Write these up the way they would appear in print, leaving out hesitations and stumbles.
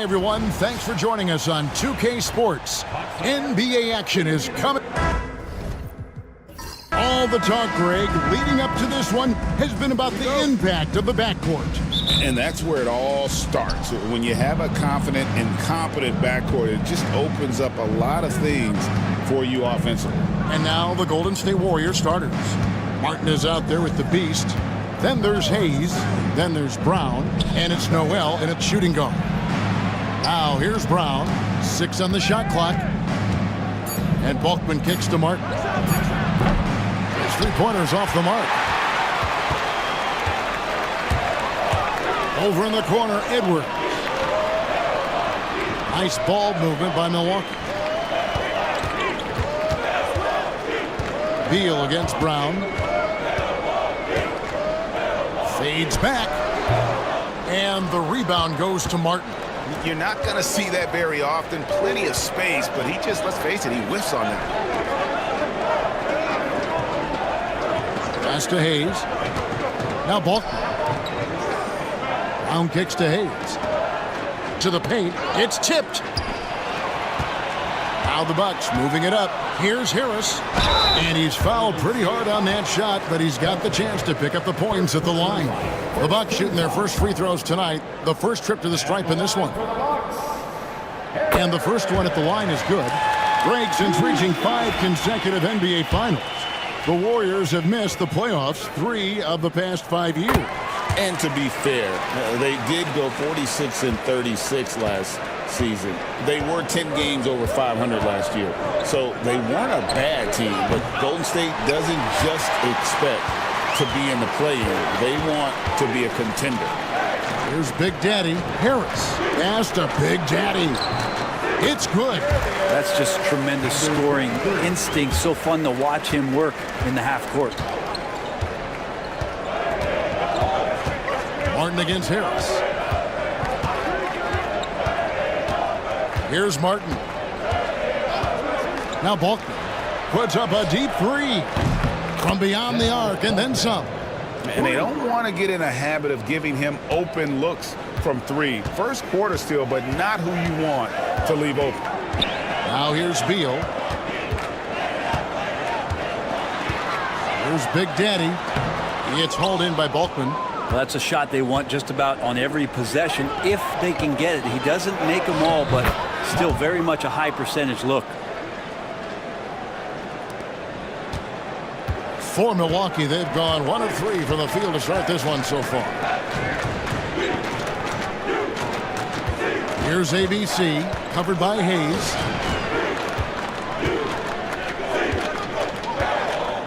everyone. Thanks for joining us on 2K Sports. NBA action is coming. All the talk, Greg, leading up to this one has been about the impact of the backcourt. And that's where it all starts. When you have a confident and competent backcourt, it just opens up a lot of things for you offensively. And now the Golden State Warriors starters. Martin is out there with the Beast. Then there's Hayes. Then there's Brown. And it's Noel, and it's shooting guard. Now here's Brown. 6 on the shot clock. And Bulkman kicks to Martin. His three-pointers off the mark. Over in the corner, Edwards. Nice ball movement by Milwaukee. Beal against Brown. Fades back. And the rebound goes to Martin. You're not going to see that very often. Plenty of space, but he just, let's face it, he whiffs on that. Pass to Hayes. Now Bulkman. Brown kicks to Hayes. To the paint. It's tipped. Now the Bucks moving it up. Here's Harris. And he's fouled pretty hard on that shot, but he's got the chance to pick up the points at the line. The Bucks shooting their first free throws tonight. The first trip to the stripe in this one. And the first one at the line is good. Greg, since reaching 5 consecutive NBA Finals, the Warriors have missed the playoffs 3 of the past 5 years. And to be fair, they did go 46-36 last season. They were 10 games over 500 last year. So they weren't a bad team, but Golden State doesn't just expect to be in the play-in. They want to be a contender. Here's Big Daddy Harris. Pass to Big Daddy. It's good. That's just tremendous scoring instinct. So fun to watch him work in the half court. Martin against Harris. Here's Martin. Now Bulkman puts up a deep 3 from beyond the arc and then some. And they don't want to get in a habit of giving him open looks from 3. First quarter still, but not who you want to leave open. Now here's Beal. Here's Big Daddy. It's hauled in by Bulkman. Well, that's a shot they want just about on every possession if they can get it. He doesn't make them all, but still very much a high percentage look. For Milwaukee, they've gone 1 of 3 from the field to start this one so far. Here's ABC, covered by Hayes.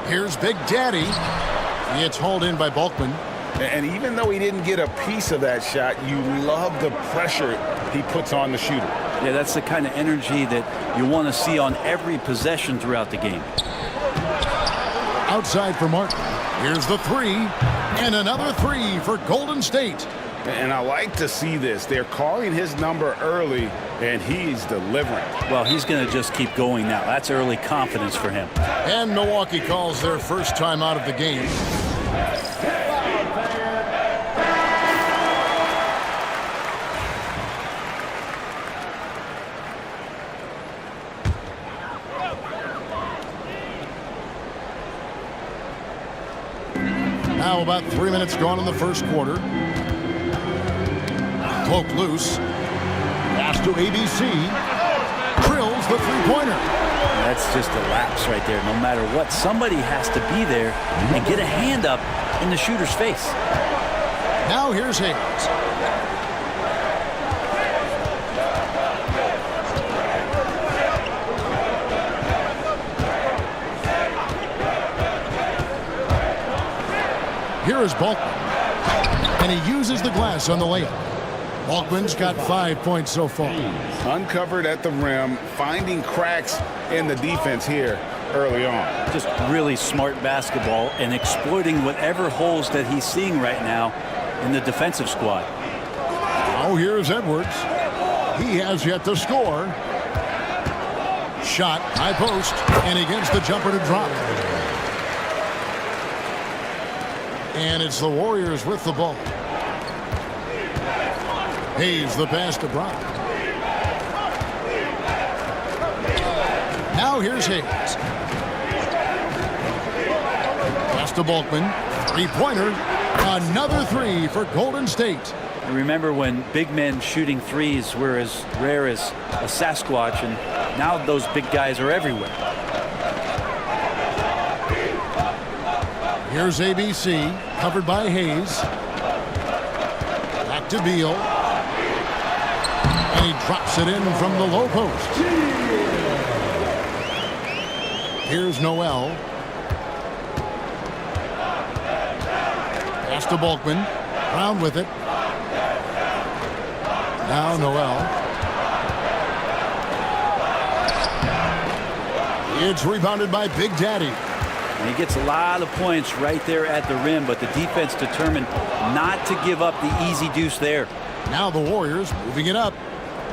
Here's Big Daddy. It's hauled in by Bulkman. And even though he didn't get a piece of that shot, you love the pressure he puts on the shooter. Yeah, that's the kind of energy that you want to see on every possession throughout the game. Outside for Martin. Here's the 3. And another 3 for Golden State. And I like to see this. They're calling his number early, and he's delivering. Well, he's going to just keep going now. That's early confidence for him. And Milwaukee calls their first time out of the game. Now about 3 minutes gone in the first quarter. Cloak loose. Pass to ABC. Drills the three-pointer. That's just a lapse right there. No matter what, somebody has to be there and get a hand up in the shooter's face. Now here's Hayes. Here is Bulkman. And he uses the glass on the layup. Bulkman's got 5 points so far. Uncovered at the rim, finding cracks in the defense here early on. Just really smart basketball and exploiting whatever holes that he's seeing right now in the defensive squad. Oh, here's Edwards. He has yet to score. Shot, high post, and he gets the jumper to drop. And it's the Warriors with the ball. Hayes the pass to Brown. Now here's Hayes. Pass to Bulkman. Three-pointer. Another three for Golden State. And remember when big men shooting threes were as rare as a Sasquatch, and now those big guys are everywhere. Here's ABC, covered by Hayes. Back to Beal. And he drops it in from the low post. Here's Noel. Pass to Bulkman. Brown with it. Now Noel. It's rebounded by Big Daddy. And he gets a lot of points right there at the rim, but the defense determined not to give up the easy deuce there. Now the Warriors moving it up.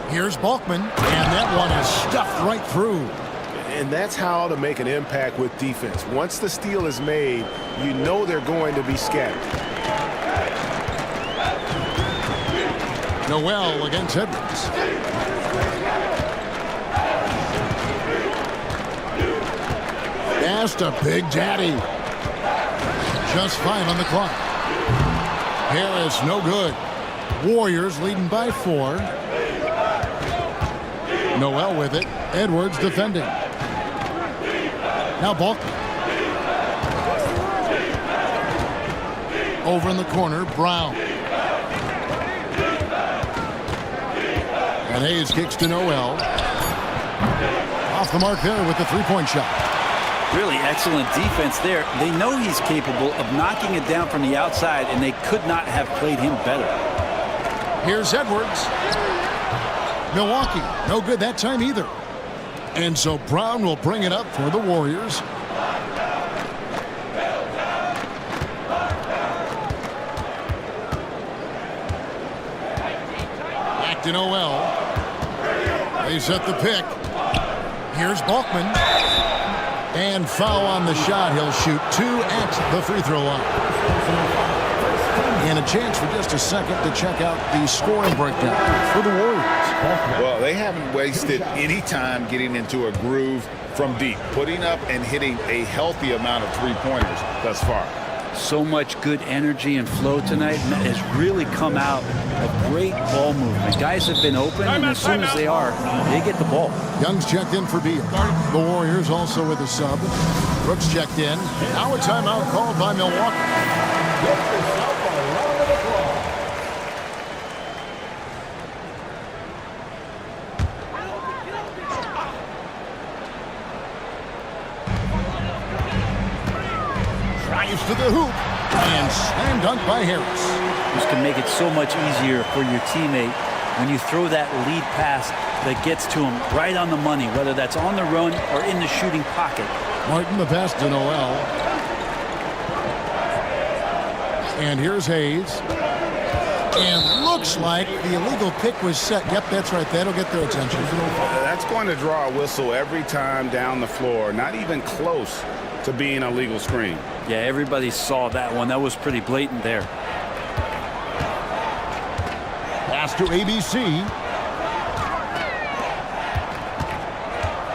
Here's Bulkman, and that one is stuffed right through. And that's how to make an impact with defense. Once the steal is made, you know they're going to be scattered. Noel against Edwards. Pass to Big Daddy. Just 5 on the clock. Harris, no good. Warriors leading by 4. Noel with it. Edwards defending. Now Bulkman. Over in the corner, Brown. And Hayes kicks to Noel. Off the mark there with the three-point shot. Really excellent defense there. They know he's capable of knocking it down from the outside, and they could not have played him better. Here's Edwards. Milwaukee, no good that time either. And so Brown will bring it up for the Warriors. Back to Noel. They set the pick. Here's Bulkman. And foul on the shot. He'll shoot 2 at the free throw line. And a chance for just a second to check out the scoring breakdown for the Warriors. Well, they haven't wasted any time getting into a groove from deep, putting up and hitting a healthy amount of three-pointers thus far. So much good energy and flow tonight has really come out of great ball movement. Guys have been open, and as soon as they are, they get the ball. Young's checked in for Beal. The Warriors also with a sub. Brooks checked in. Now a timeout called by Milwaukee. Drives to the hoop and slam dunk by Harris. This can make it so much easier for your teammate when you throw that lead pass that gets to him right on the money, whether that's on the run or in the shooting pocket. Martin the pass to Noel. And here's Hayes. And looks like the illegal pick was set. Yep, that's right. That'll get their attention. That's going to draw a whistle every time down the floor. Not even close to being a legal screen. Yeah, everybody saw that one. That was pretty blatant there. Pass to ABC.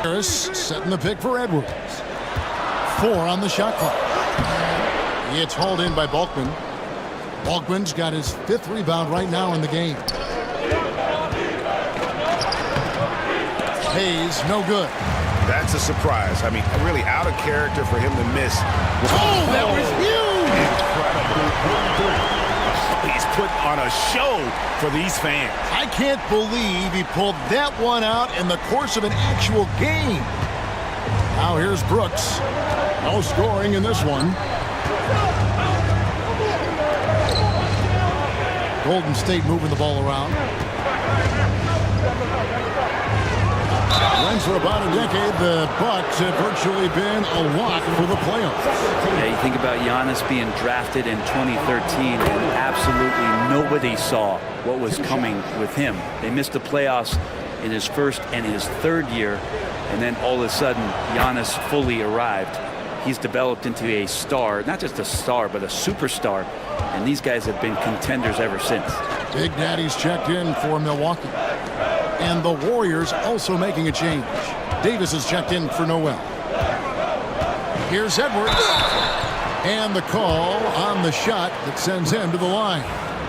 Harris setting the pick for Edwards. 4 on the shot clock. It's hauled in by Bulkman. Bulkman's got his 5th rebound right now in the game. Hayes, no good. That's a surprise. I mean, really out of character for him to miss. Oh, that was huge! He's put on a show for these fans. I can't believe he pulled that one out in the course of an actual game. Now here's Brooks. No scoring in this one. Golden State moving the ball around. When for about a decade, the Bucks have virtually been a lock for the playoffs. Yeah, you think about Giannis being drafted in 2013, and absolutely nobody saw what was coming with him. They missed the playoffs in his first and his 3rd year, and then all of a sudden, Giannis fully arrived. He's developed into a star, not just a star, but a superstar, and these guys have been contenders ever since. Big Daddy's checked in for Milwaukee. And the Warriors also making a change. Davis is checked in for Noel. Here's Edwards. And the call on the shot that sends him to the line.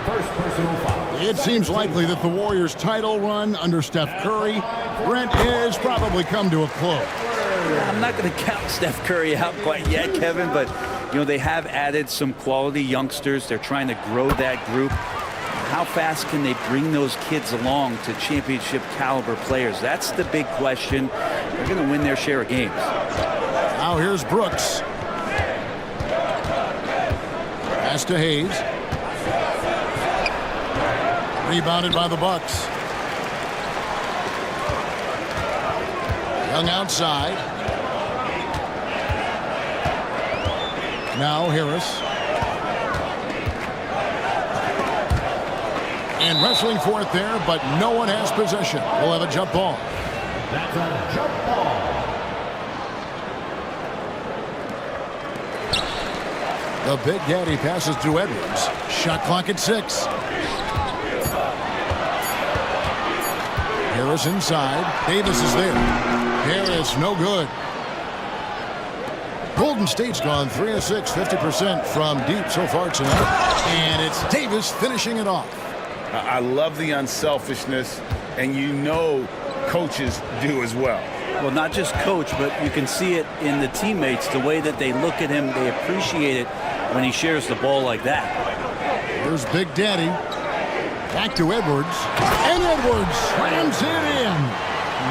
First personal foul. It seems likely that the Warriors' title run under Steph Curry, Brent, has probably come to a close. I'm not going to count Steph Curry out quite yet, Kevin, but they have added some quality youngsters. They're trying to grow that group. How fast can they bring those kids along to championship caliber players? That's the big question. They're going to win their share of games. Now here's Brooks. Pass to Hayes. Rebounded by the Bucks. Young outside. Now Harris. And wrestling for it there, but no one has possession. We'll have a jump ball. That's a jump ball. The Big Daddy passes to Edwards. Shot clock at 6. Harris inside. Davis is there. Harris, no good. Golden State's gone 3 of 6, 50% from deep so far tonight. And it's Davis finishing it off. I love the unselfishness, and coaches do as well. Well, not just coach, but you can see it in the teammates, the way that they look at him. They appreciate it when he shares the ball like that. Here's Big Daddy. Back to Edwards. And Edwards slams it in.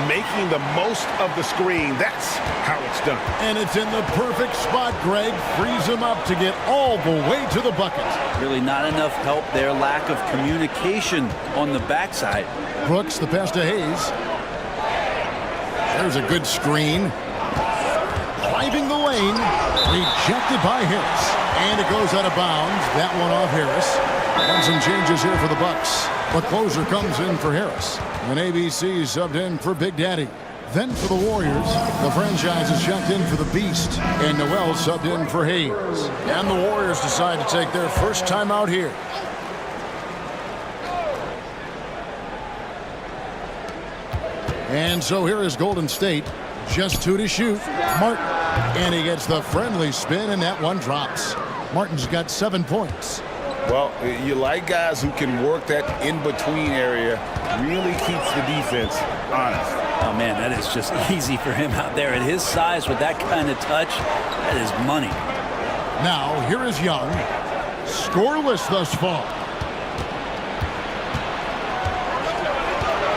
Making the most of the screen. That's how it's done. And it's in the perfect spot, Greg. Frees him up to get all the way to the bucket. Really not enough help there. Lack of communication on the backside. Brooks, the pass to Hayes. There's a good screen. Driving the lane. Rejected by Harris. And it goes out of bounds. That one off Harris. And some changes here for the Bucks. The closer comes in for Harris. And ABC subbed in for Big Daddy. Then for the Warriors, the franchise is checked in for the Beast. And Noel subbed in for Hayes. And the Warriors decide to take their first time out here. And so here is Golden State. Just 2 to shoot. Martin. And he gets the friendly spin, and that one drops. Martin's got 7 points. Well, you like guys who can work that in-between area, really keeps the defense honest. Oh, man, that is just easy for him out there. At his size, with that kind of touch, that is money. Now, here is Young. Scoreless thus far.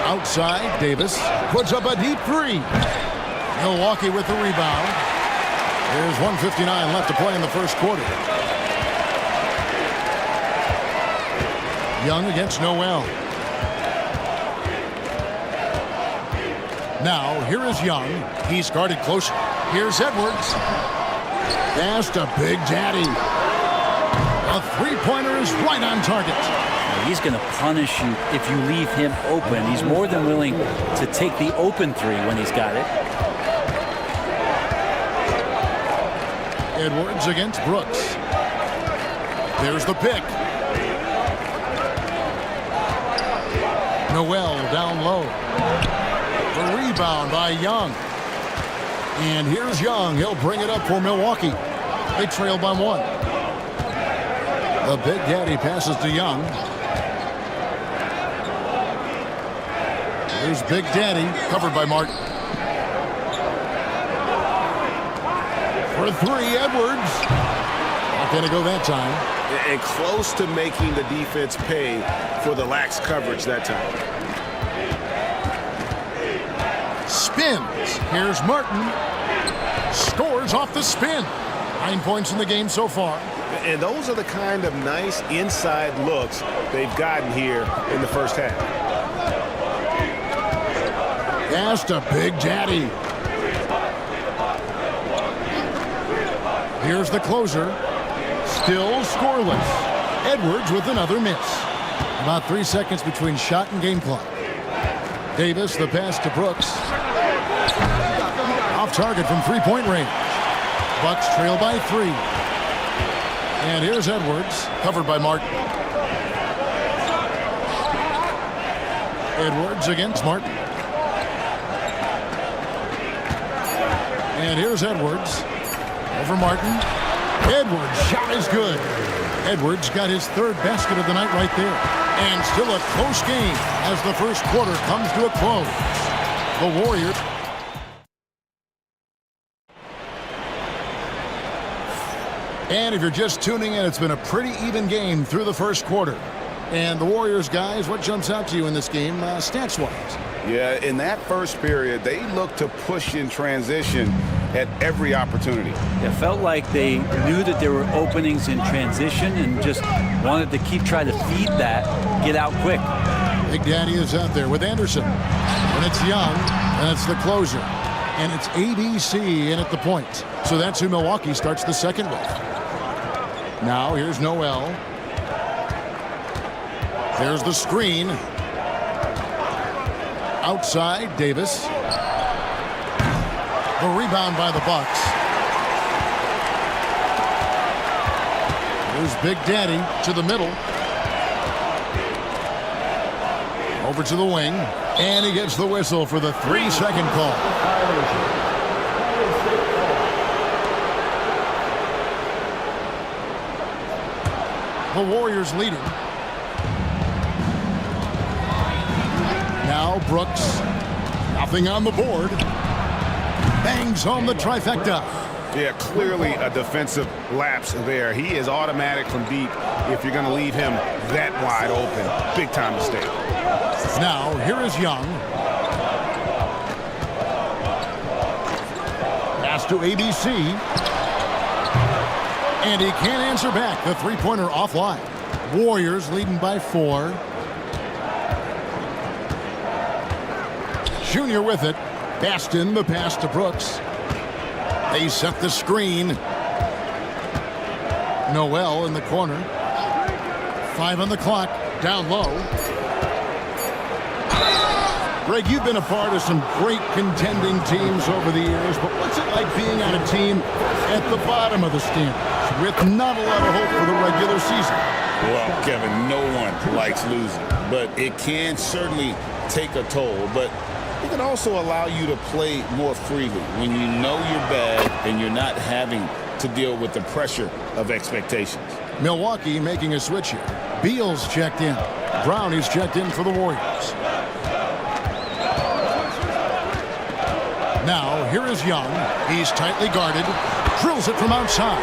Outside, Davis puts up a deep 3. Milwaukee with the rebound. There's 1:59 left to play in the first quarter. Young against Noel. Now, here is Young. He's guarded close. Here's Edwards. Pass to Big Daddy. A three-pointer is right on target. He's going to punish you if you leave him open. He's more than willing to take the open 3 when he's got it. Edwards against Brooks. There's the pick. Noel down low. The rebound by Young. And here's Young. He'll bring it up for Milwaukee. They trail by 1. The Big Daddy passes to Young. Here's Big Daddy, covered by Martin. For 3, Edwards. Not going to go that time. And close to making the defense pay for the lax coverage that time. Spins. Here's Martin. Scores off the spin. 9 points in the game so far. And those are the kind of nice inside looks they've gotten here in the first half. Pass to Big Daddy. Here's the closer. Still scoreless. Edwards with another miss. About 3 seconds between shot and game clock. Davis, the pass to Brooks. Off target from three-point range. Bucks trail by 3. And here's Edwards, covered by Martin. Edwards against Martin. And here's Edwards. Over Martin. Edwards' shot is good. Edwards got his third basket of the night right there. And still a close game as the first quarter comes to a close. The Warriors. And if you're just tuning in, it's been a pretty even game through the first quarter. And the Warriors, guys, what jumps out to you in this game, stats-wise? Yeah, in that first period, they looked to push in transition at every opportunity. It felt like they knew that there were openings in transition and just wanted to keep trying to feed that, get out quick. Big Daddy is out there with Anderson. And it's Young, and it's the closer. And it's ABC in at the point. So that's who Milwaukee starts the second with. Now here's Noel. There's the screen. Outside, Davis. The rebound by the Bucks. Here's Big Daddy to the middle. Over to the wing. And he gets the whistle for the 3-second call. The Warriors leading. Now Brooks. Nothing on the board. Bangs home the trifecta. Yeah, clearly a defensive lapse there. He is automatic from deep if you're going to leave him that wide open. Big time mistake. Now, here is Young. Pass to ABC. And he can't answer back. The three-pointer offline. Warriors leading by 4. Junior with it. Baston, the pass to Brooks. They set the screen. Noel in the corner. 5 on the clock. Down low. Greg, you've been a part of some great contending teams over the years, but what's it like being on a team at the bottom of the standings with not a lot of hope for the regular season? Well, Kevin, no one likes losing, but it can certainly take a toll. But it can also allow you to play more freely when you know you're bad and you're not having to deal with the pressure of expectations. Milwaukee making a switch here. Beal's checked in. Brown is checked in for the Warriors. Now, here is Young. He's tightly guarded. Drills it from outside.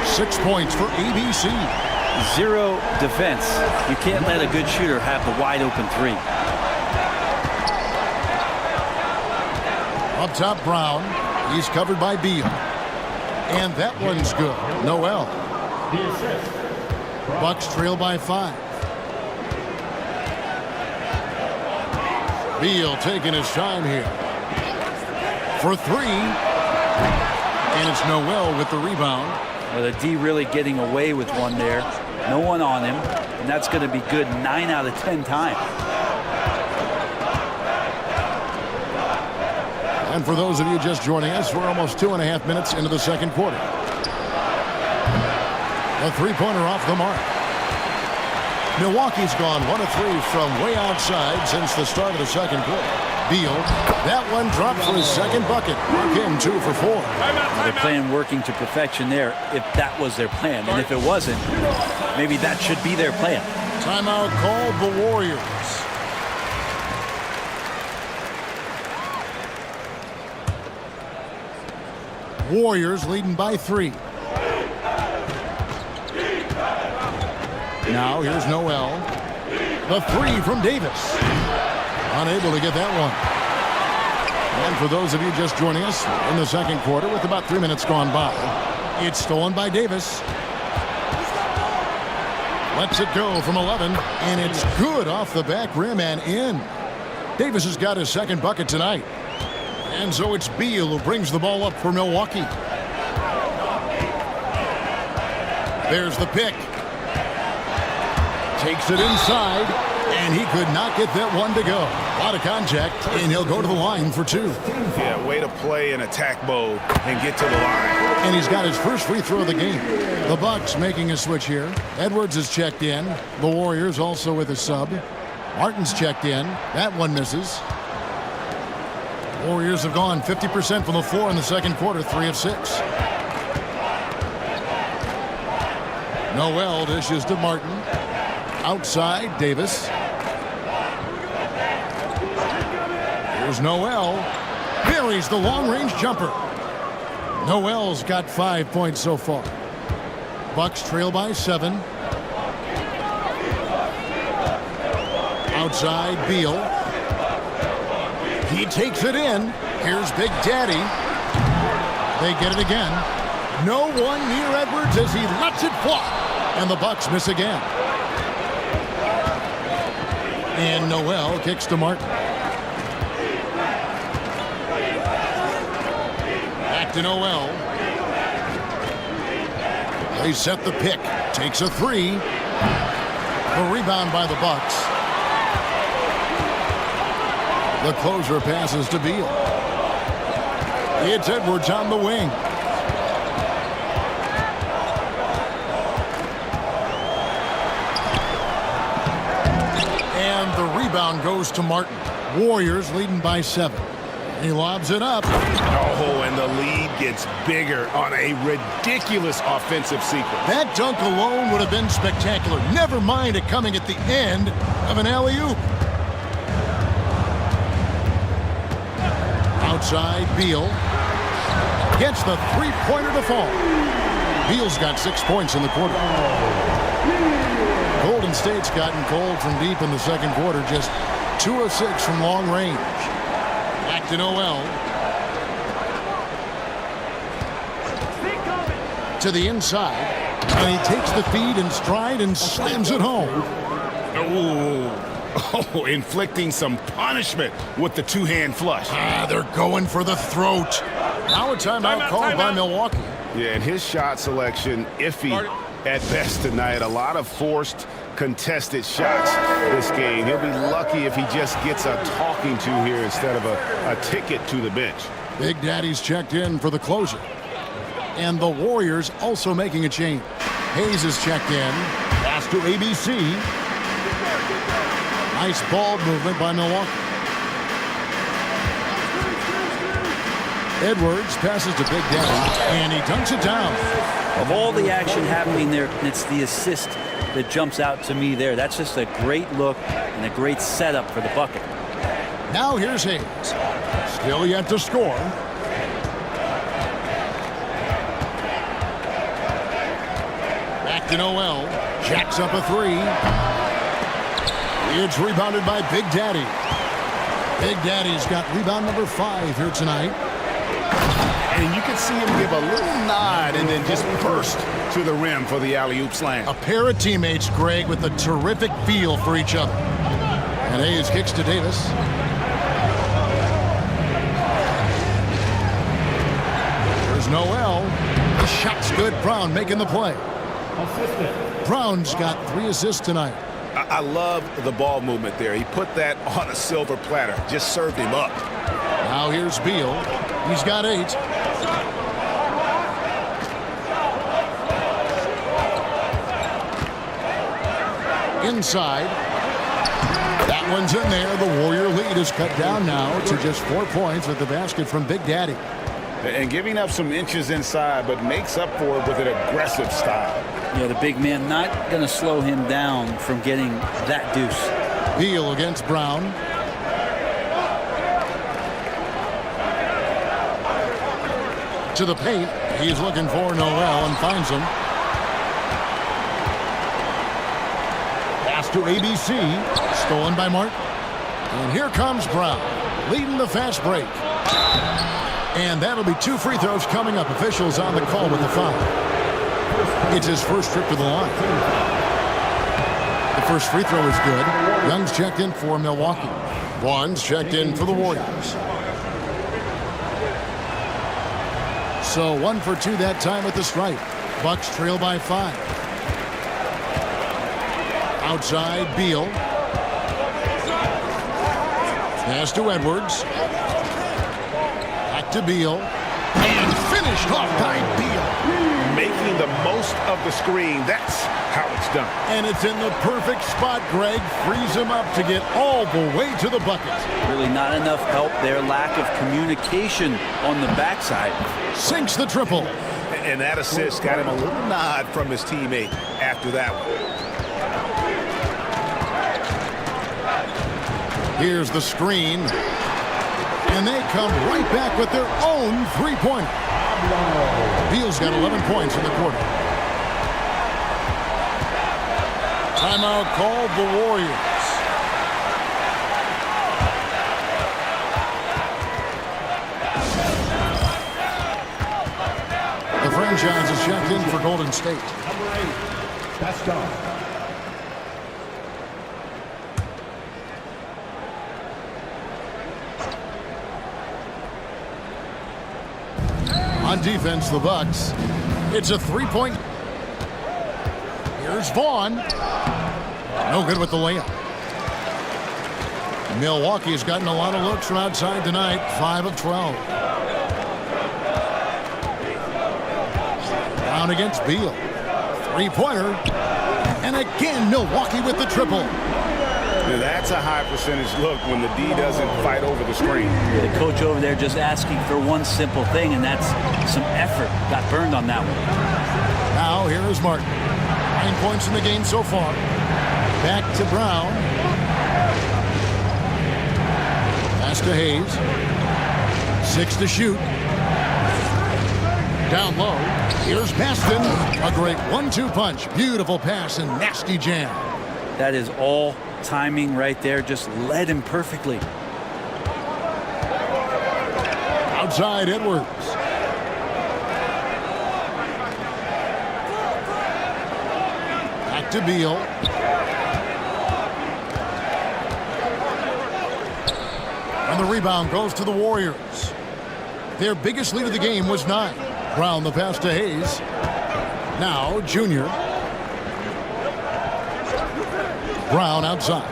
6 points for ABC. 0 defense. You can't let a good shooter have the wide open 3. Up top, Brown. He's covered by Beal. And that one's good. Noel. Bucks trail by 5. Beal taking his time here. For 3. And it's Noel with the rebound. Well, the D really getting away with one there. No one on him. And that's going to be good 9 out of 10 times. And for those of you just joining us, we're almost 2.5 minutes into the second quarter. A three-pointer off the mark. Milwaukee's gone 1 of 3 from way outside since the start of the second quarter. Beal, that one dropped for his second bucket. Mark him 2 for 4. They're playing working to perfection there if that was their plan. And if it wasn't, maybe that should be their plan. Timeout called the Warriors. Warriors leading by 3. Now here's Noel. The 3 from Davis. Unable to get that one. And for those of you just joining us in the second quarter with about 3 minutes gone by, it's stolen by Davis. Lets it go from 11, and it's good off the back rim and in. Davis has got his second bucket tonight. And so it's Beal who brings the ball up for Milwaukee. There's the pick. Takes it inside, and he could not get that one to go. A lot of contact, and he'll go to the line for 2. Yeah, way to play in attack mode and get to the line. And he's got his first free throw of the game. The Bucks making a switch here. Edwards is checked in. The Warriors also with a sub. Martin's checked in. That one misses. Warriors have gone 50% from the floor in the second quarter, 3 of 6. Noel dishes to Martin. Outside, Davis. Here's Noel. Buries the long-range jumper. Noel's got 5 points so far. Bucks trail by 7. Outside, Beal. He takes it in. Here's Big Daddy. They get it again. No one near Edwards as he lets it fly. And the Bucks miss again. And Noel kicks to Martin. Back to Noel. They set the pick. Takes a 3. The rebound by the Bucks. The closer passes to Beal. It's Edwards on the wing. And the rebound goes to Martin. Warriors leading by 7. He lobs it up. Oh, and the lead gets bigger on a ridiculous offensive sequence. That dunk alone would have been spectacular. Never mind it coming at the end of an alley-oop. Outside, Beal gets the three-pointer to fall. Beal's got 6 points in the quarter. Golden State's gotten cold from deep in the second quarter, just 2 of 6 from long range. Back to Noel. To the inside, and he takes the feed in stride and slams it home. Oh, inflicting some punishment with the two-hand flush. They're going for the throat. Now a timeout called by Milwaukee. Yeah, and his shot selection iffy at best tonight. A lot of forced, contested shots this game. He'll be lucky if he just gets a talking to here instead of a ticket to the bench. Big Daddy's checked in for the closer. And the Warriors also making a change. Hayes is checked in. Pass to ABC. Nice ball movement by Milwaukee. Edwards passes to Big Daddy, and he dunks it down. Of all the action happening there, it's the assist that jumps out to me there. That's just a great look and a great setup for the bucket. Now here's Hayes. Still yet to score. Back to Noel. Jacks up a 3. It's rebounded by Big Daddy. Big Daddy's got rebound number 5 here tonight. And you can see him give a little nod and then just burst to the rim for the alley-oop slam. A pair of teammates, Greg, with a terrific feel for each other. And Hayes kicks to Davis. There's Noel. The shot's good. Brown making the play. Brown's got 3 assists tonight. I love the ball movement there. He put that on a silver platter. Just served him up. Now here's Beal. He's got 8. Inside. That one's in there. The Warrior lead is cut down now to just 4 points with the basket from Big Daddy. And giving up some inches inside, but makes up for it with an aggressive style. Yeah, the big man not going to slow him down from getting that deuce. Beal against Brown. To the paint. He's looking for Noel and finds him. Pass to ABC. Stolen by Martin. And here comes Brown, leading the fast break. And that'll be 2 free throws coming up. Officials on the call with the foul. It's his first trip to the line. The first free throw is good. Young's checked in for Milwaukee. Juan's checked in for the Warriors. So 1 for 2 that time at the stripe. Bucks trail by 5. Outside, Beal. Pass to Edwards. Back to Beal. And finished off by Beal. making the most of the screen. That's how it's done. And it's in the perfect spot, Greg. Frees him up to get all the way to the bucket. Really not enough help there. Lack of communication on the backside. Sinks the triple. And that assist got him a little nod from his teammate after that one. Here's the screen. And they come right back with their own three-pointer. Beal's got 11 points in the quarter. Timeout called the Warriors. The franchise is checked in for Golden State. Number 8, that's done. On defense, the Bucks. It's a three-point. Here's Vaughn. No good with the layup. Milwaukee has gotten a lot of looks from outside tonight. 5 of 12. Down against Beal. Three-pointer. And again, Milwaukee with the triple. Now that's a high percentage look when the D doesn't fight over the screen. The coach over there just asking for one simple thing, and that's some effort. Got burned on that one. Now here is Martin. 9 points in the game so far. Back to Brown. Pass to Hayes. 6 to shoot. Down low. Here's Baston. A great 1-2 punch. Beautiful pass and nasty jam. That is all timing right there. Just led him perfectly. Outside Edwards. Back to Beal. And the rebound goes to the Warriors. Their biggest lead of the game was 9. Brown the pass to Hayes. Now Junior. Brown outside.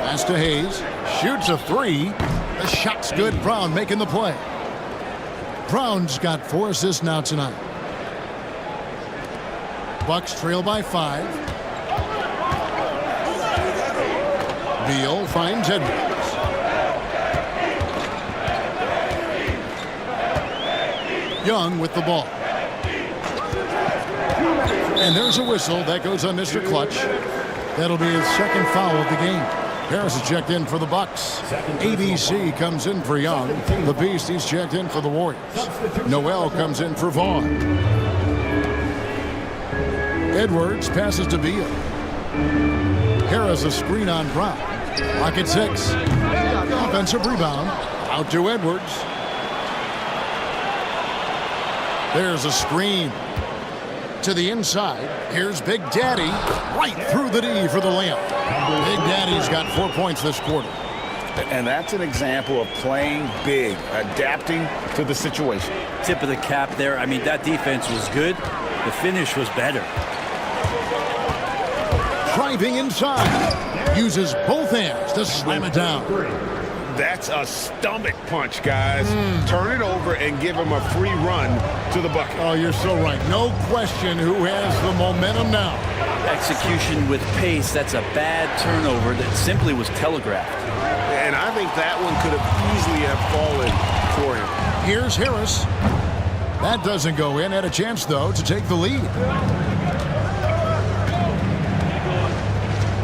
Pass to Hayes. Shoots a 3. The shot's good. Brown making the play. Brown's got 4 assists now tonight. Bucks trail by 5. Beal finds Edwards. Young with the ball. And there's a whistle. That goes on Mr. Clutch. That'll be his second foul of the game. Harris is checked in for the Bucks. ABC comes in for Young. The Beast, he's checked in for the Warriors. Noel comes in for Vaughn. Edwards passes to Beal. Harris a screen on Brown. Lock at 6. Offensive rebound. Out to Edwards. There's a screen. To the inside. Here's Big Daddy. Right through the D for the layup. Big Daddy's got 4 points this quarter. And that's an example of playing big, adapting to the situation. Tip of the cap there. I mean, that defense was good. The finish was better. Driving inside. Uses both hands to slam it down. That's a stomach punch, guys. Turn it over and give him a free run to the bucket. Oh, you're so right. No question who has the momentum now. Execution with pace. That's a bad turnover that simply was telegraphed. And I think that one could have easily have fallen for him. Here's Harris. That doesn't go in. Had a chance, though, to take the lead.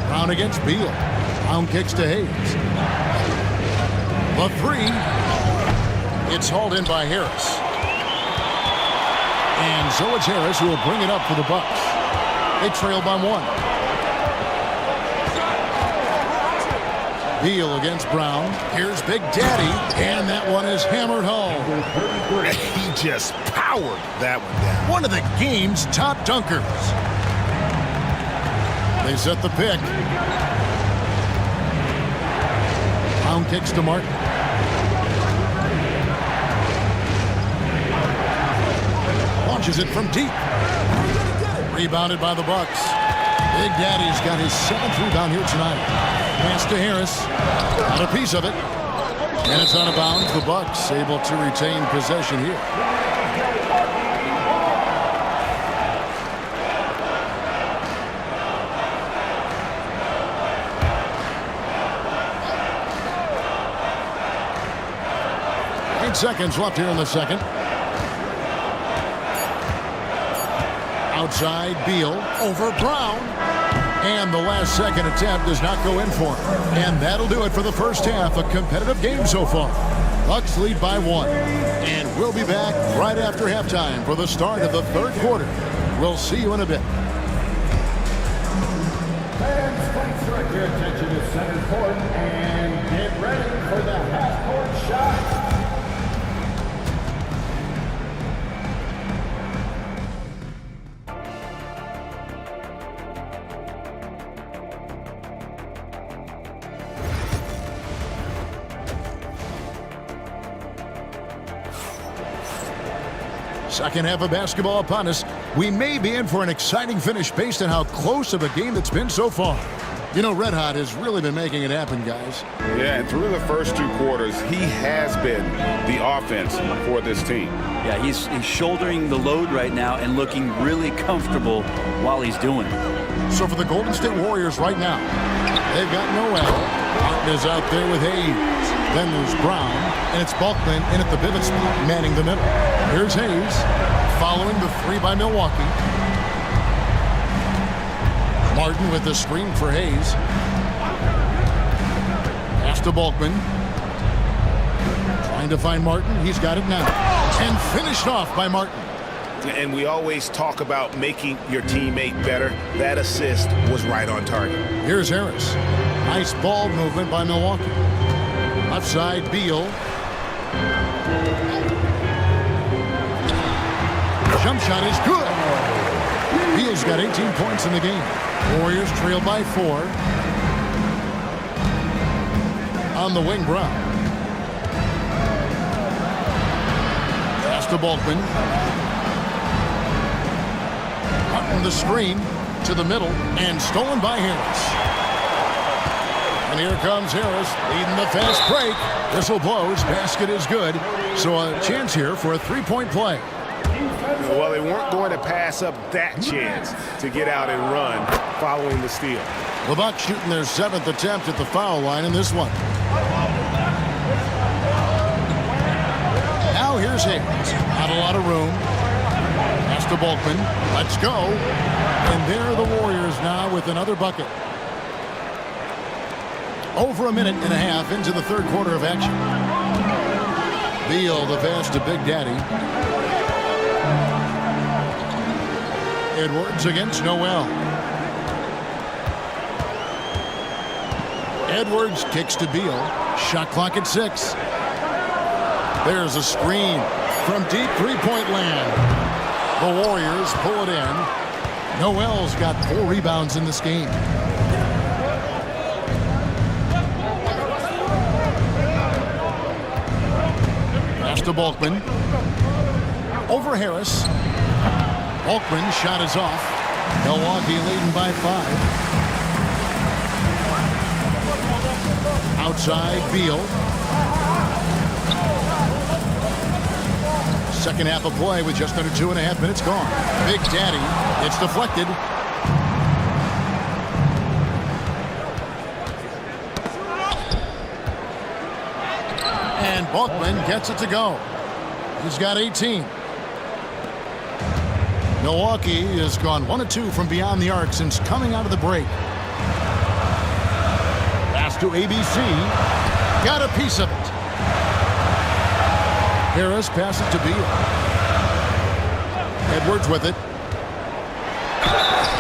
Brown against Beal. Brown kicks to Hayes. The 3. It's hauled in by Harris. And so it's Harris who will bring it up for the Bucks. They trail by 1. Beal against Brown. Here's Big Daddy. And that one is hammered home. He just powered that one down. One of the game's top dunkers. They set the pick. Brown kicks to Martin. Launches it from deep. Rebounded by the Bucks. Big Daddy's got his 7th rebound here tonight. Pass to Harris. Got a piece of it. And it's out of bounds. The Bucks able to retain possession here. Seconds left here in the second. Outside, Beal over Brown. And the last second attempt does not go in for him. And that'll do it for the first half. A competitive game so far. Bucks lead by 1. And we'll be back right after halftime for the start of the third quarter. We'll see you in a bit. Fans, please direct your attention to center court and get ready for the half-court shot. Second half of basketball upon us. We may be in for an exciting finish based on how close of a game that's been so far. You know, Red Hot has really been making it happen, guys. Yeah, and through the first 2 quarters, he has been the offense for this team. Yeah, he's shouldering the load right now and looking really comfortable while he's doing it. So for the Golden State Warriors right now, they've got Noel. Martin is out there with Hayes. Then there's Brown, and it's Bulkman in at the pivot spot, manning the middle. Here's Hayes, following the 3 by Milwaukee. Martin with the screen for Hayes. Pass to Bulkman. Trying to find Martin. He's got it now. And finished off by Martin. And we always talk about making your teammate better. That assist was right on target. Here's Harris. Nice ball movement by Milwaukee. Left side, Beal. Jump shot is good. Beal's got 18 points in the game. Warriors trail by 4. On the wing, Brown. Pass to Bulkman. Cutting the screen to the middle and stolen by Harris. And here comes Harris leading the fast break. Whistle blows. Basket is good. So a chance here for a 3-point play. Well, they weren't going to pass up that chance to get out and run following the steal. The Bucks shooting their 7th attempt at the foul line in this one. Now here's Hayes. Not a lot of room. Pass to Bulkman. Let's go. And there are the Warriors now with another bucket. Over a minute and a half into the third quarter of action. Beal the pass to Big Daddy. Edwards against Noel. Edwards kicks to Beal. Shot clock at 6. There's a screen from deep 3-point land. The Warriors pull it in. Noel's got 4 rebounds in this game. Pass to Bulkman. Over Harris. Bulkman shot is off. Milwaukee leading by 5. Outside, Beal. Second half of play with just under 2.5 minutes gone. Big Daddy. It's deflected. And Bulkman gets it to go. He's got 18. Milwaukee has gone 1 of 2 from beyond the arc since coming out of the break. Pass to ABC. Got a piece of it. Harris passes to Beal. Edwards with it.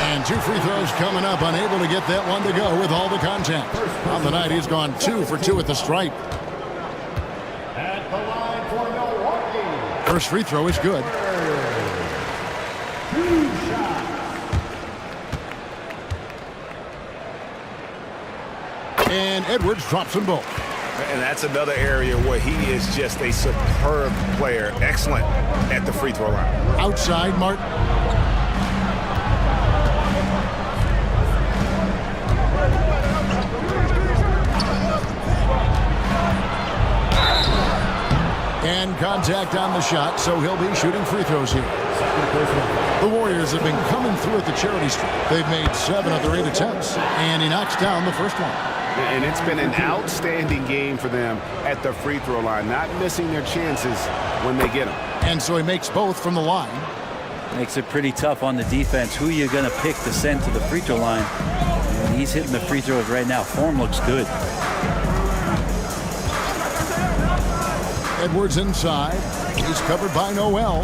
And 2 free throws coming up. Unable to get that one to go with all the contact. On the night, he's gone 2 for 2 at the stripe. At the line for Milwaukee. First free throw is good. And Edwards drops them both. And that's another area where he is just a superb player. Excellent at the free throw line. Outside, Martin. contact on the shot, so he'll be shooting free throws here. The Warriors have been coming through at the charity stripe. They've made 7 of their 8 attempts, and he knocks down the first one. And it's been an outstanding game for them at the free throw line, not missing their chances when they get them. And so he makes both from the line. Makes it pretty tough on the defense. Who are you going to pick to send to the free throw line? And he's hitting the free throws right now. Form looks good. Edwards inside. He's covered by Noel.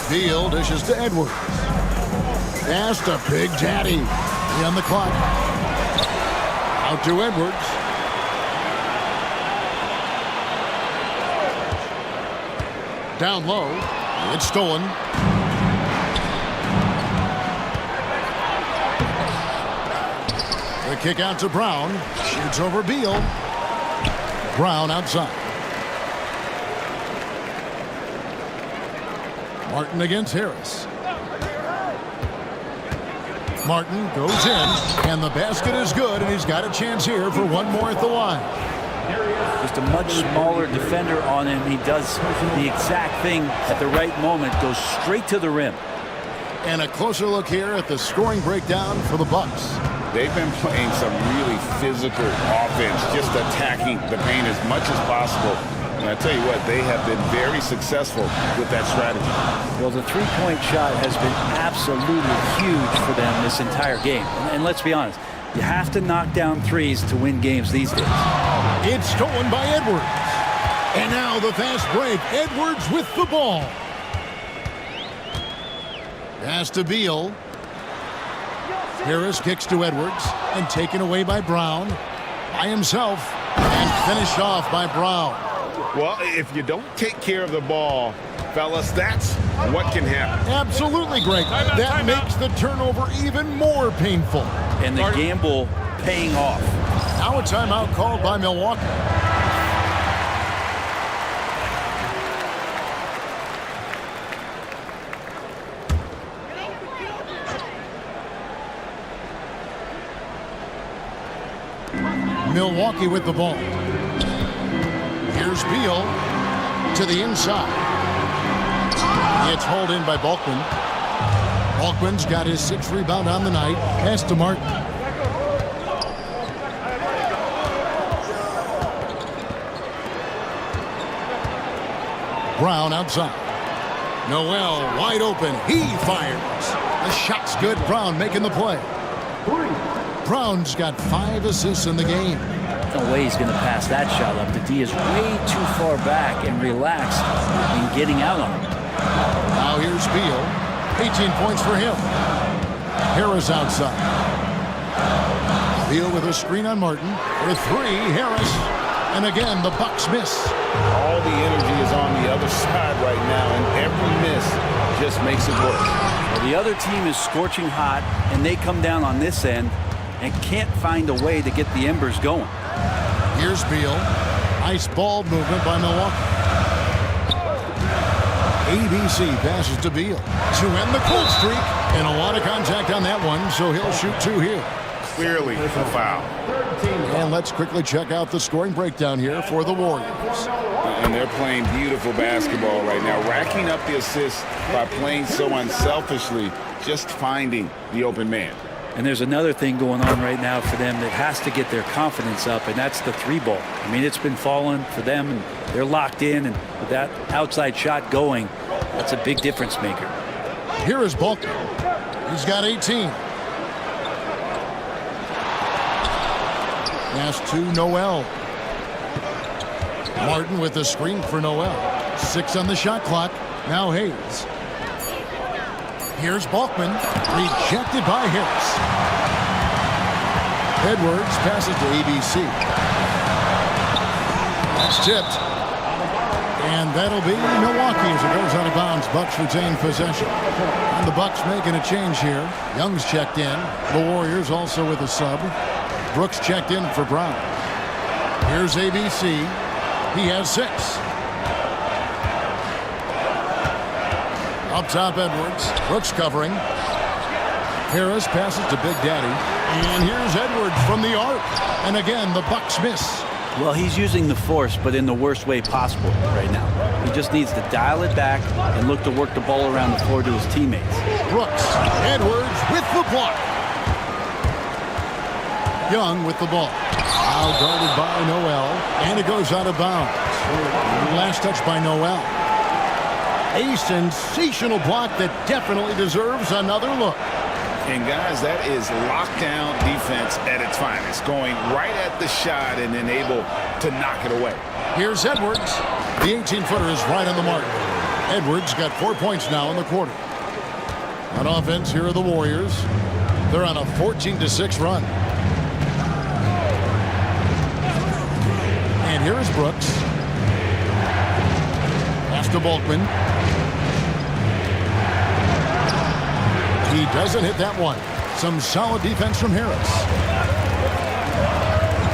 Beal dishes to Edwards. Pass to Big Daddy. On the clock. Out to Edwards. Down low. It's stolen. The kick out to Brown. Shoots over Beal. Brown outside. Martin against Harris. Martin goes in, and the basket is good, and he's got a chance here for one more at the line. Just a much smaller defender on him. He does the exact thing at the right moment, goes straight to the rim. And a closer look here at the scoring breakdown for the Bucks. They've been playing some really physical offense, just attacking the paint as much as possible. And I tell you what, they have been very successful with that strategy. Well, the three-point shot has been absolutely huge for them this entire game. And let's be honest, you have to knock down threes to win games these days. It's stolen by Edwards. And now the fast break. Edwards with the ball. Pass to Beal. Harris kicks to Edwards and taken away by Brown. By himself and finished off by Brown. Well, if you don't take care of the ball, fellas, that's what can happen. Absolutely, Greg. That makes the turnover even more painful. And the gamble paying off. Now a timeout called by Milwaukee. Milwaukee with the ball. Here's Beal to the inside. It's hauled in by Balkman. Balkman's got his 6th rebound on the night. Pass to Martin. Brown outside. Noel wide open. He fires. The shot's good. Brown making the play. Brown's got 5 assists in the game. No way he's going to pass that shot up. The D is way too far back and relaxed in getting out on him. Now here's Beal. 18 points for him. Harris outside. Beal with a screen on Martin. For 3, Harris. And again, the Bucks miss. All the energy is on the other side right now, and every miss just makes it worse. Well, the other team is scorching hot, and they come down on this end and can't find a way to get the embers going. Here's Beal. Nice ball movement by Milwaukee. ABC passes to Beal to end the cold streak. And a lot of contact on that one, so he'll shoot 2 here. Clearly a foul. And let's quickly check out the scoring breakdown here for the Warriors. And they're playing beautiful basketball right now, racking up the assists by playing so unselfishly, just finding the open man. And there's another thing going on right now for them that has to get their confidence up, and that's the 3-ball. I mean, it's been falling for them, and they're locked in, and with that outside shot going, that's a big difference maker. Here is Balkman. He's got 18. Pass to Noel. Martin with the screen for Noel. 6 on the shot clock. Now Hayes. Here's Balkman. Rejected by Harris. Edwards passes to ABC. That's tipped. And that'll be Milwaukee as it goes out of bounds. Bucks retain possession. And the Bucks making a change here. Young's checked in. The Warriors also with a sub. Brooks checked in for Brown. Here's ABC. He has 6. Up top, Edwards. Brooks covering. Harris passes to Big Daddy. And here's Edwards from the arc. And again, the Bucks miss. Well, he's using the force, but in the worst way possible right now. He just needs to dial it back and look to work the ball around the floor to his teammates. Brooks, Edwards with the block. Young with the ball. Now guarded by Noel, and it goes out of bounds. Last touch by Noel. A sensational block that definitely deserves another look. And guys, that is lockdown defense at its finest, going right at the shot and then able to knock it away. Here's Edwards. The 18-footer is right on the mark. Edwards got 4 points now in the quarter. On offense, here are the Warriors. They're on a 14-6 run. And here is Brooks. Pass to Bulkman. He doesn't hit that one. Some solid defense from Harris.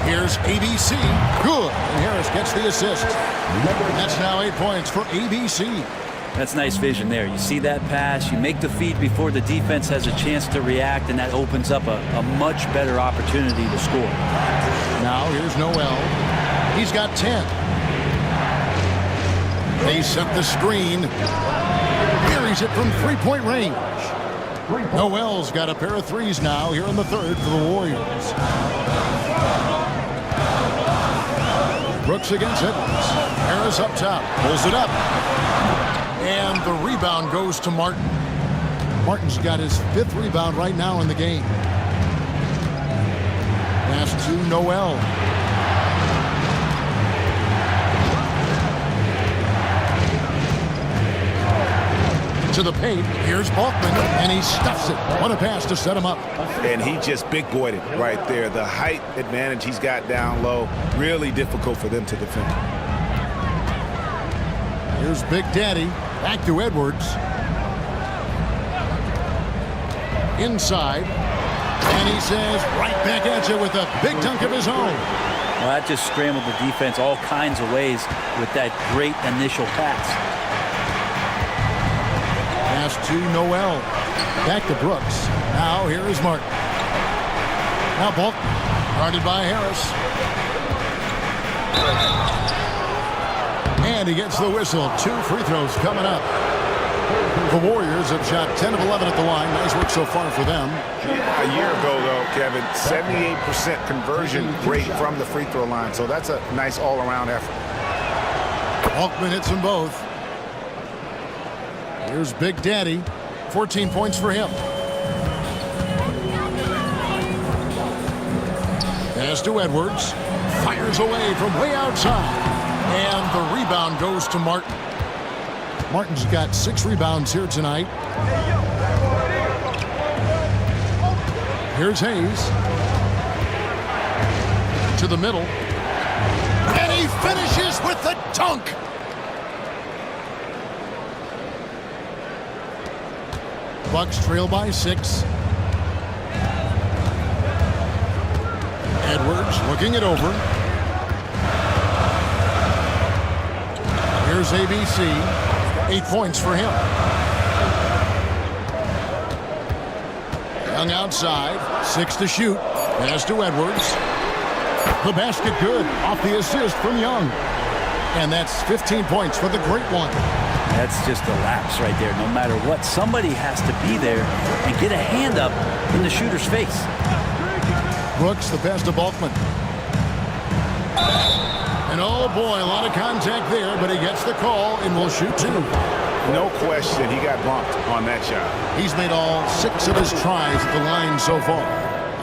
Here's ABC. Good. And Harris gets the assist. That's now 8 points for ABC. That's nice vision there. You see that pass, you make the feed before the defense has a chance to react, and that opens up a much better opportunity to score. Now here's Noel. He's got 10. They set the screen. Buries it from three-point range. Noel's got a pair of threes now here in the third for the Warriors. Brooks against Edwards. Harris up top. Pulls it up. And the rebound goes to Martin. Martin's got his 5th rebound right now in the game. Pass to Noel. To the paint. Here's Bulkman, and he stuffs it. What a pass to set him up. And he just big-boyed it right there. The height advantage he's got down low, really difficult for them to defend. Here's Big Daddy. Back to Edwards. Inside. And he says, right back at you with a big dunk of his own. Well, that just scrambled the defense all kinds of ways with that great initial pass. Pass to Noel. Back to Brooks. Now here is Martin. Now Bulk. Guarded by Harris. And he gets the whistle. 2 free throws coming up. The Warriors have shot 10 of 11 at the line. Nice work so far for them. A year ago, though, Kevin, 78% conversion rate from the free throw line. So that's a nice all-around effort. Bulkman hits them both. Here's Big Daddy. 14 points for him. Pass to Edwards. Fires away from way outside. And the rebound goes to Martin. Martin's got 6 rebounds here tonight. Here's Hayes. To the middle. And he finishes with the dunk. Bucks trail by 6. Edwards looking it over. Here's ABC. 8 points for him. Young outside. 6 to shoot. Pass to Edwards. The basket good. Off the assist from Young. And that's 15 points for the great one. That's just a lapse right there. No matter what, somebody has to be there and get a hand up in the shooter's face. Brooks, the pass to Bulkman. And oh boy, a lot of contact there, but he gets the call and will shoot 2. No question, he got bumped on that shot. He's made all 6 of his tries at the line so far.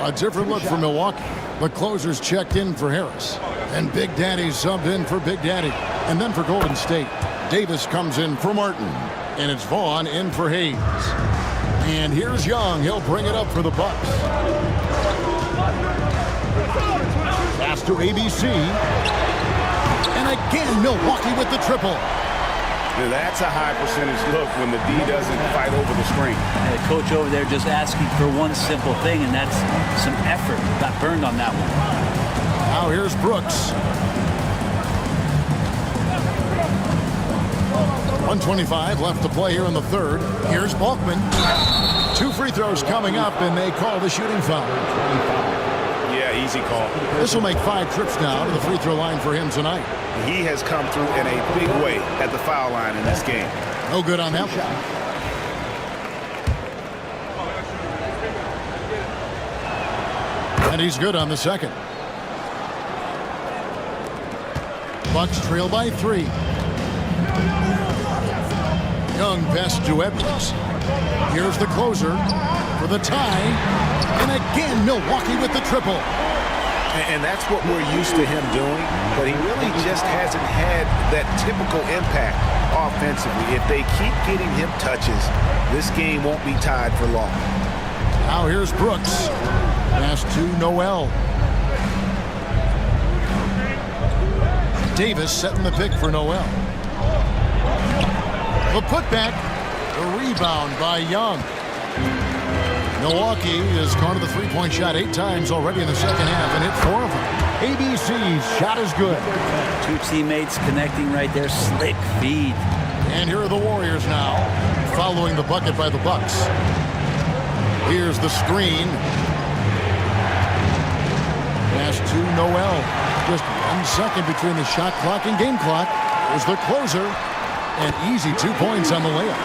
A different look for Milwaukee. The closers checked in for Harris. And Big Daddy subbed in for Big Daddy. And then for Golden State, Davis comes in for Martin. And it's Vaughn in for Hayes. And here's Young. He'll bring it up for the Bucks. Pass to ABC. And again, Milwaukee with the triple. Now that's a high percentage look when the D doesn't fight over the screen. And the coach over there just asking for one simple thing, and that's some effort. Got burned on that one. Now here's Brooks. 1:25 left to play here in the third. Here's Bulkman. 2 free throws coming up, and they call the shooting foul. Yeah, easy call. This will make 5 trips now to the free throw line for him tonight. He has come through in a big way at the foul line in this game. No good on that one. And he's good on the second. Bucks trail by 3. Young pass to Edwards. Here's the closer for the tie. And again, Milwaukee with the triple. And that's what we're used to him doing, but he really just hasn't had that typical impact offensively. If they keep getting him touches, this game won't be tied for long. Now here's Brooks. Pass to Noel. Davis setting the pick for Noel. The putback, the rebound by Young. Milwaukee has gone to the three-point shot 8 times already in the second half and hit 4 of them. ABC's shot is good. 2 teammates connecting right there. Slick feed. And here are the Warriors now, following the bucket by the Bucks. Here's the screen. Pass to Noel. Just 1 second between the shot clock and game clock. Here's the closer. An easy 2 points on the layup.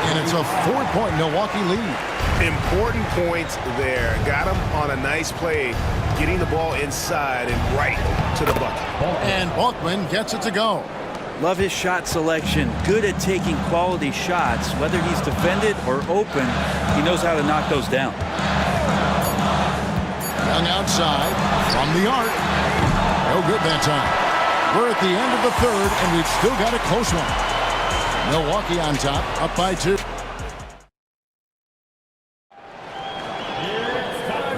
And it's a 4-point Milwaukee lead. Important points there. Got him on a nice play, getting the ball inside and right to the bucket. And Balkman gets it to go. Love his shot selection. Good at taking quality shots. Whether he's defended or open, he knows how to knock those down. Young outside from the arc. No good that time. We're at the end of the third, and we've still got a close one. Milwaukee on top, up by 2.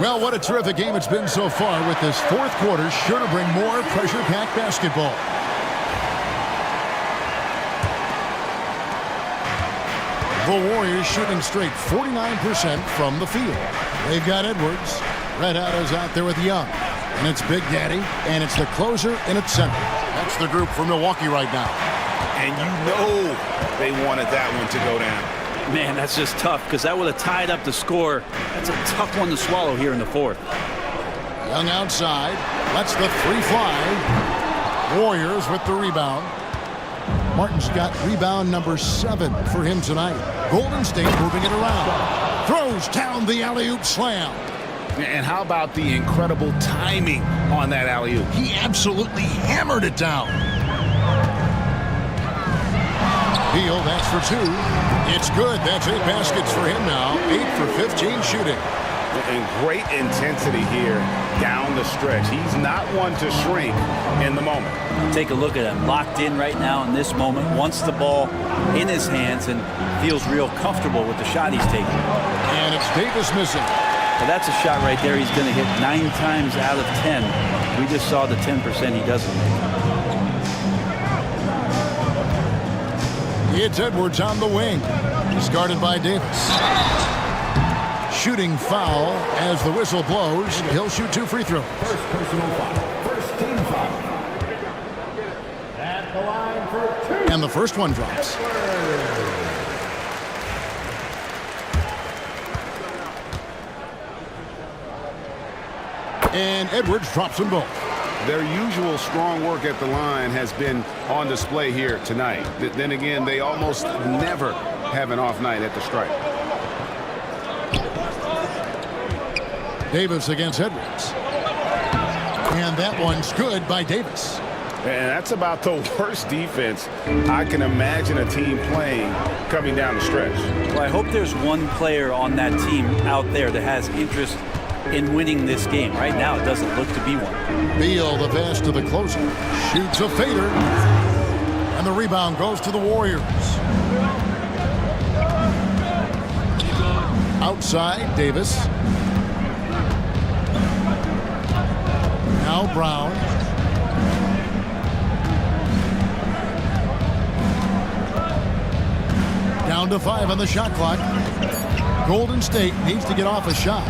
Well, what a terrific game it's been so far, with this 4th quarter sure to bring more pressure-packed basketball. The Warriors shooting straight 49% from the field. They've got Edwards. Red Otto's out there with Young. And it's Big Daddy, and it's the closer in its center. That's the group for Milwaukee right now. And you know they wanted that one to go down. Man, that's just tough, because that would have tied up the score. That's a tough one to swallow here in the 4th. Young outside. Lets the 3 fly. Warriors with the rebound. Martin's got rebound number 7 for him tonight. Golden State moving it around. Throws down the alley-oop slam. And how about the incredible timing on that alley-oop? He absolutely hammered it down. Beal, that's for 2. It's good. That's 8 baskets for him now. 8 for 15 shooting. And great intensity here down the stretch. He's not one to shrink in the moment. Take a look at him. Locked in right now in this moment. Wants the ball in his hands and feels real comfortable with the shot he's taking. And it's Davis missing. Well, that's a shot right there he's going to hit 9 times out of 10. We just saw the 10% he doesn't make. It's Edwards on the wing. He's guarded by Davis. Shooting foul as the whistle blows. He'll shoot 2 free throws. First personal foul. First team foul. At the line for 2. And the first one drops. And Edwards drops them both. Their usual strong work at the line has been on display here tonight. Then again, they almost never have an off night at the stripe. Davis against Edwards. And that one's good by Davis. And that's about the worst defense I can imagine a team playing coming down the stretch. Well, I hope there's one player on that team out there that has interest in winning this game. Right now, it doesn't look to be one. Beal, the pass to the closer. Shoots a fader. And the rebound goes to the Warriors. Outside, Davis. Now Brown. Down to 5 on the shot clock. Golden State needs to get off a shot.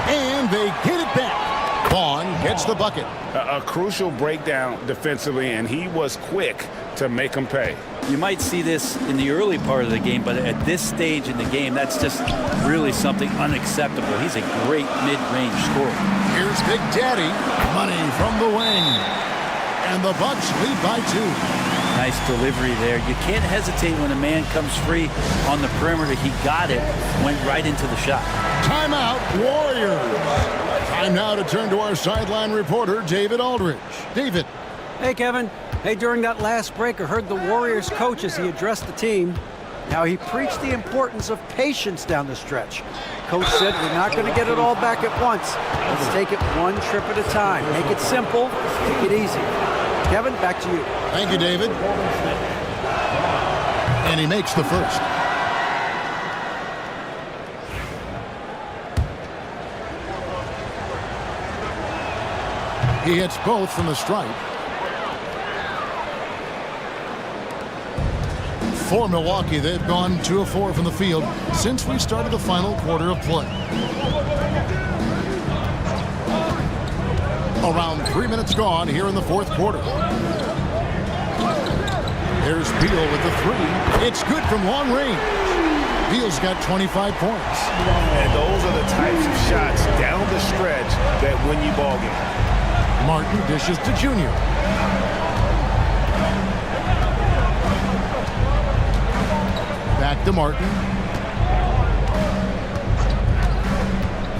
And they get it back. Vaughn gets the bucket. A crucial breakdown defensively, and he was quick to make them pay. You might see this in the early part of the game, but at this stage in the game, that's just really something unacceptable. He's a great mid-range scorer. Here's Big Daddy. Money from the wing. And the Bucks lead by 2. Nice delivery there. You can't hesitate when a man comes free on the perimeter. He got it, went right into the shot. Timeout, Warriors. Time now to turn to our sideline reporter, David Aldridge. David. Hey, Kevin. Hey, during that last break, I heard the Warriors coach as he addressed the team. Now, he preached the importance of patience down the stretch. Coach said, we're not going to get it all back at once. Let's take it one trip at a time. Make it simple, take it easy. Kevin, back to you. Thank you, David. And he makes the first. He hits both from the stripe. For Milwaukee, they've gone 2 of 4 from the field since we started the final quarter of play. Around 3 minutes gone here in the fourth quarter. There's Beal with the 3. It's good from long range. Beal's got 25 points. And those are the types of shots down the stretch that win you ball game. Martin dishes to Junior. Back to Martin.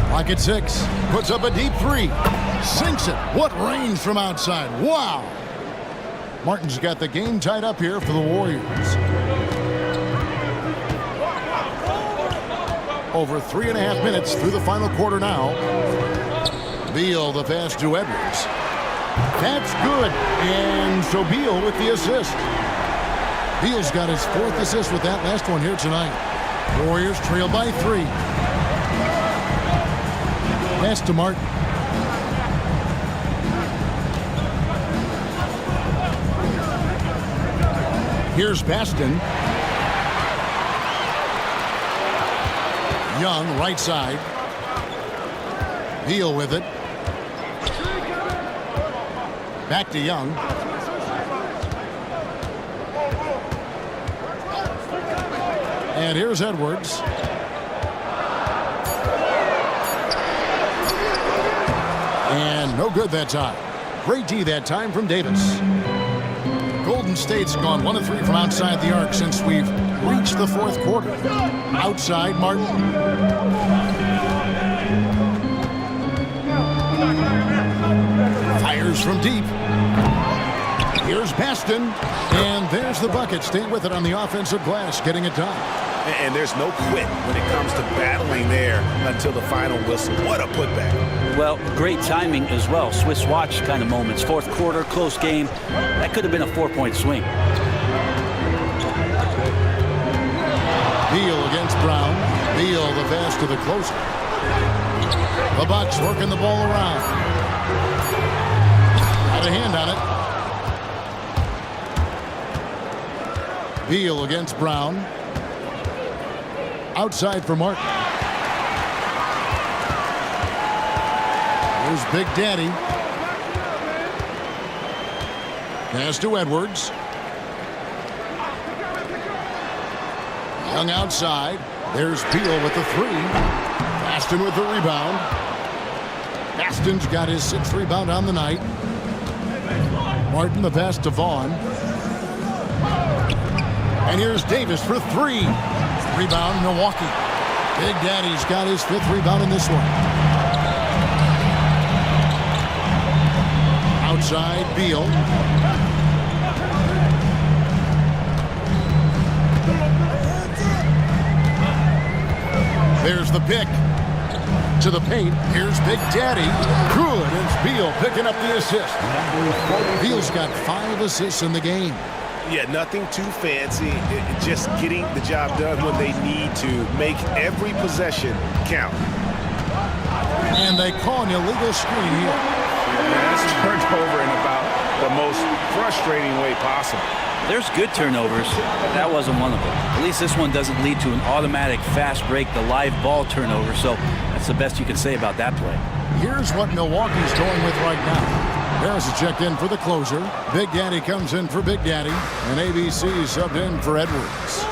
Clock at 6. Puts up a deep 3. Sinks it. What range from outside. Wow. Martin's got the game tied up here for the Warriors. Over 3.5 minutes through the final quarter now. Beal the pass to Edwards. That's good. And so Beal with the assist. Beal's got his 4th assist with that last one here tonight. Warriors trail by 3. Pass to Martin. Here's Baston. Young, right side. Beal with it. Back to Young. And here's Edwards. And no good that time. Great D that time from Davis. Golden State's gone 1 of 3 from outside the arc since we've reached the fourth quarter. Outside, Martin. Fires from deep. Here's Baston. And there's the bucket. Stay with it on the offensive glass, getting it done. And there's no quit when it comes to battling there until the final whistle. What a putback. Well, great timing as well. Swiss watch kind of moments. Fourth quarter, close game. That could have been a 4-point swing. Beal against Brown. Beal the pass to the closer. The Bucks working the ball around. Got a hand on it. Beal against Brown. Outside for Martin. Here's Big Daddy. Pass to Edwards. Young outside. There's Beal with the 3. Baston with the rebound. Baston's got his 6th rebound on the night. Martin the pass to Vaughn. And here's Davis for 3. Rebound, Milwaukee. Big Daddy's got his 5th rebound in this one. Outside, Beal. There's the pick. To the paint. Here's Big Daddy. Good. It's Beal picking up the assist. Beal's got 5 assists in the game. Yeah, nothing too fancy. Just getting the job done when they need to. Make every possession count. And they call an illegal screen here. That's turned over in about the most frustrating way possible. There's good turnovers. That wasn't one of them. At least this one doesn't lead to an automatic fast break, the live ball turnover. So that's the best you can say about that play. Here's what Milwaukee's going with right now. Harris is checked in for the closer. Big Daddy comes in for Big Daddy. And ABC subbed in for Edwards.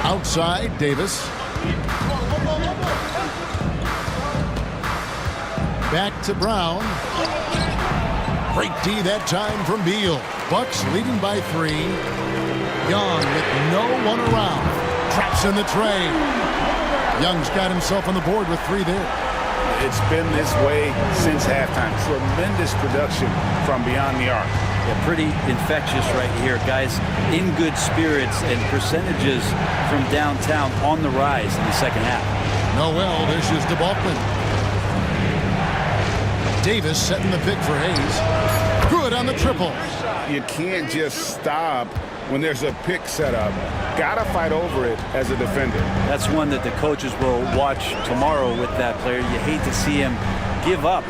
Outside, Davis. Back to Brown. Great D that time from Beal. Bucks leading by 3. Young with no one around. Traps in the tray. Young's got himself on the board with 3 there. It's been this way since halftime. Tremendous production from beyond the arc. Yeah, pretty infectious right here. Guys in good spirits and percentages from downtown on the rise in the second half. Noel dishes to Balkman. Davis setting the pick for Hayes. Good on the triple. You can't just stop when there's a pick set up. Gotta fight over it as a defender. That's one that the coaches will watch tomorrow with that player. You hate to see him give up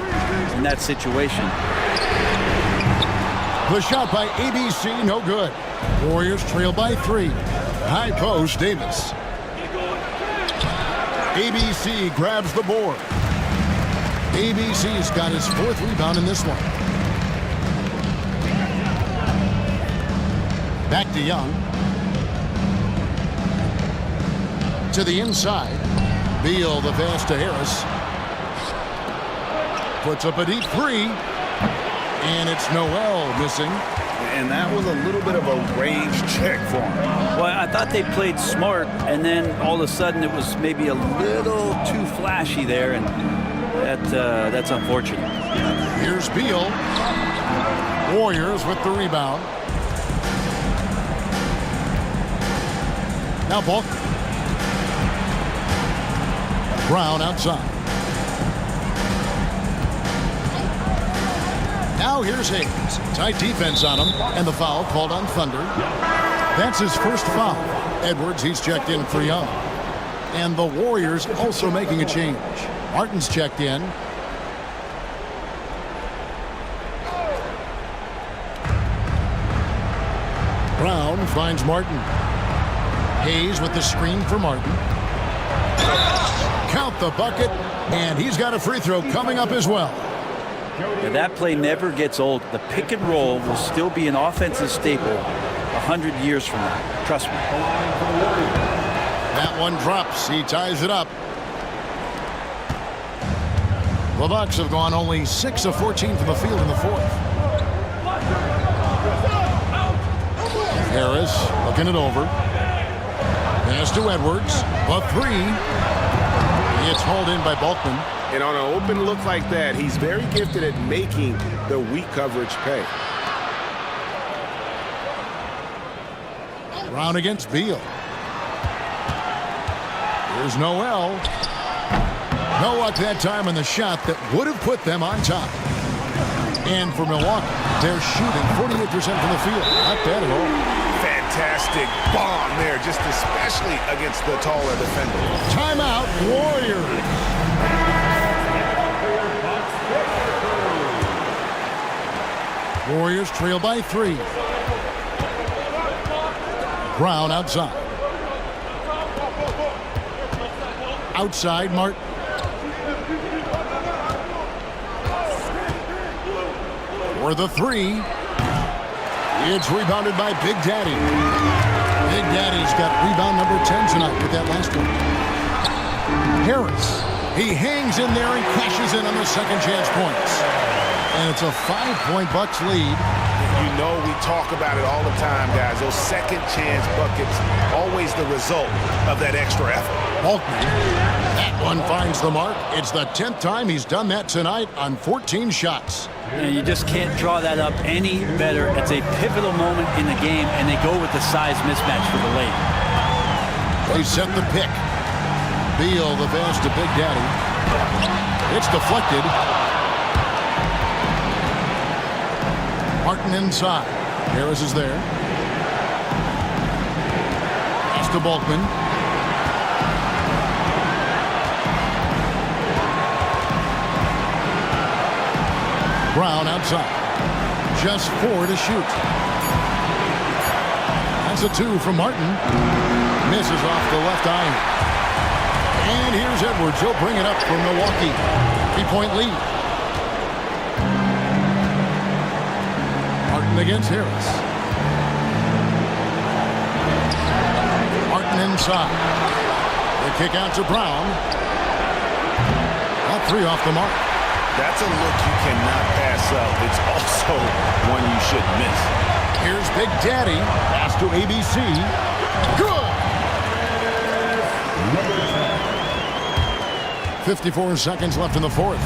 in that situation. The shot by ABC, no good. Warriors trail by 3. High post, Davis. ABC grabs the board. ABC's got his 4th rebound in this one. Back to Young. To the inside. Beal the pass to Harris. Puts up a deep 3. And it's Noel missing. And that was a little bit of a range check for him. Well, I thought they played smart, and then all of a sudden it was maybe a little too flashy there, and that's unfortunate. Here's Beal. Warriors with the rebound. Now Balk. Brown outside. Now here's Hayes. Tight defense on him, and the foul called on Thunder. That's his first foul. Edwards, he's checked in for Young. And the Warriors also making a change. Martin's checked in. Brown finds Martin. Hayes with the screen for Martin. Count the bucket, and he's got a free throw coming up as well. Now, that play never gets old. The pick and roll will still be an offensive staple 100 years from now. Trust me. That one drops. He ties it up. The Bucks have gone only 6 of 14 from the field in the 4th. Harris looking it over. Pass to Edwards. A 3. It's hauled in by Balkman. And on an open look like that, he's very gifted at making the weak coverage pay. Brown against Beal. Here's Noel. No luck that time on the shot that would have put them on top. And for Milwaukee, they're shooting 48% from the field. Not bad at all. Fantastic bomb there, just especially against the taller defender. Timeout, Warriors. Warriors trail by 3. Brown outside. Outside, Martin. For the 3. It's rebounded by Big Daddy. Big Daddy's got rebound number 10 tonight with that last one. Harris. He hangs in there and cashes in on the second chance points. And it's a 5-point Bucks lead. You know we talk about it all the time, guys. Those second chance buckets, always the result of that extra effort. Balkman. That one finds the mark. It's the 10th time he's done that tonight on 14 shots. And you just can't draw that up any better. It's a pivotal moment in the game, and they go with the size mismatch for the lane. They set the pick. Beal the pass to Big Daddy. It's deflected. Martin inside. Harris is there. Pass to Balkman. Brown outside. Just 4 to shoot. That's a 2 from Martin. Misses off the left iron. And here's Edwards. He'll bring it up for Milwaukee. 3-point lead. Martin against Harris. Martin inside. The kick out to Brown. All three off the mark. That's a look you cannot pass up. It's also one you shouldn't miss. Here's Big Daddy. Pass to ABC. Good. 54 seconds left in the fourth.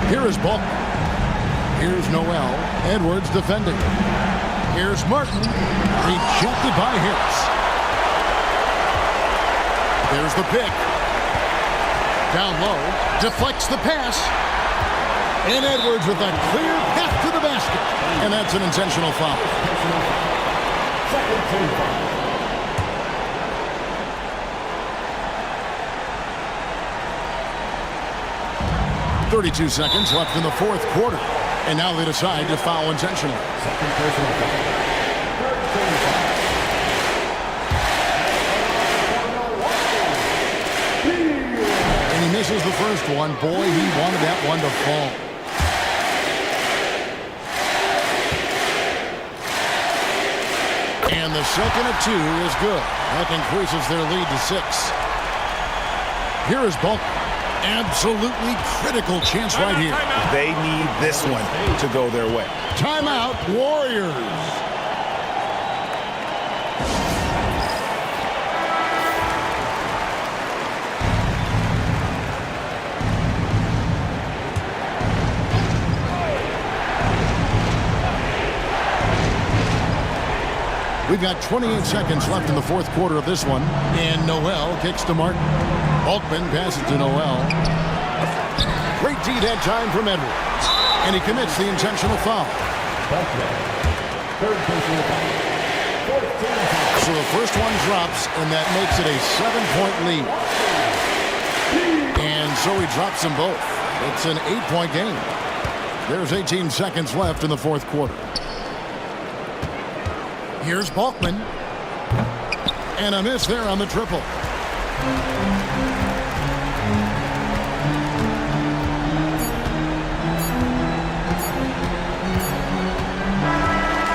Here is Bulk. Here's Noel. Edwards defending. Here's Martin. Rejected by Harris. There's the pick. Down low. Deflects the pass. And Edwards with a clear path to the basket. And that's an intentional foul. 32 seconds left in the fourth quarter. And now they decide to foul intentionally. And he misses the first one. Boy, he wanted that one to fall. And the second of two is good. That increases their lead to 6. Here is Bulk. Absolutely critical chance right here. They need this one to go their way. Timeout, Warriors. We've got 28 seconds left in the fourth quarter of this one. And Noel kicks to Martin. Altman passes to Noel. Great D that time from Edwards. And he commits the intentional foul. So the first one drops, and that makes it a 7-point lead. And so he drops them both. It's an 8-point game. There's 18 seconds left in the fourth quarter. Here's Balkman. And a miss there on the triple.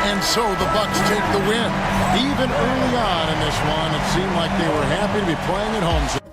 And so the Bucks take the win. Even early on in this one, it seemed like they were happy to be playing at home.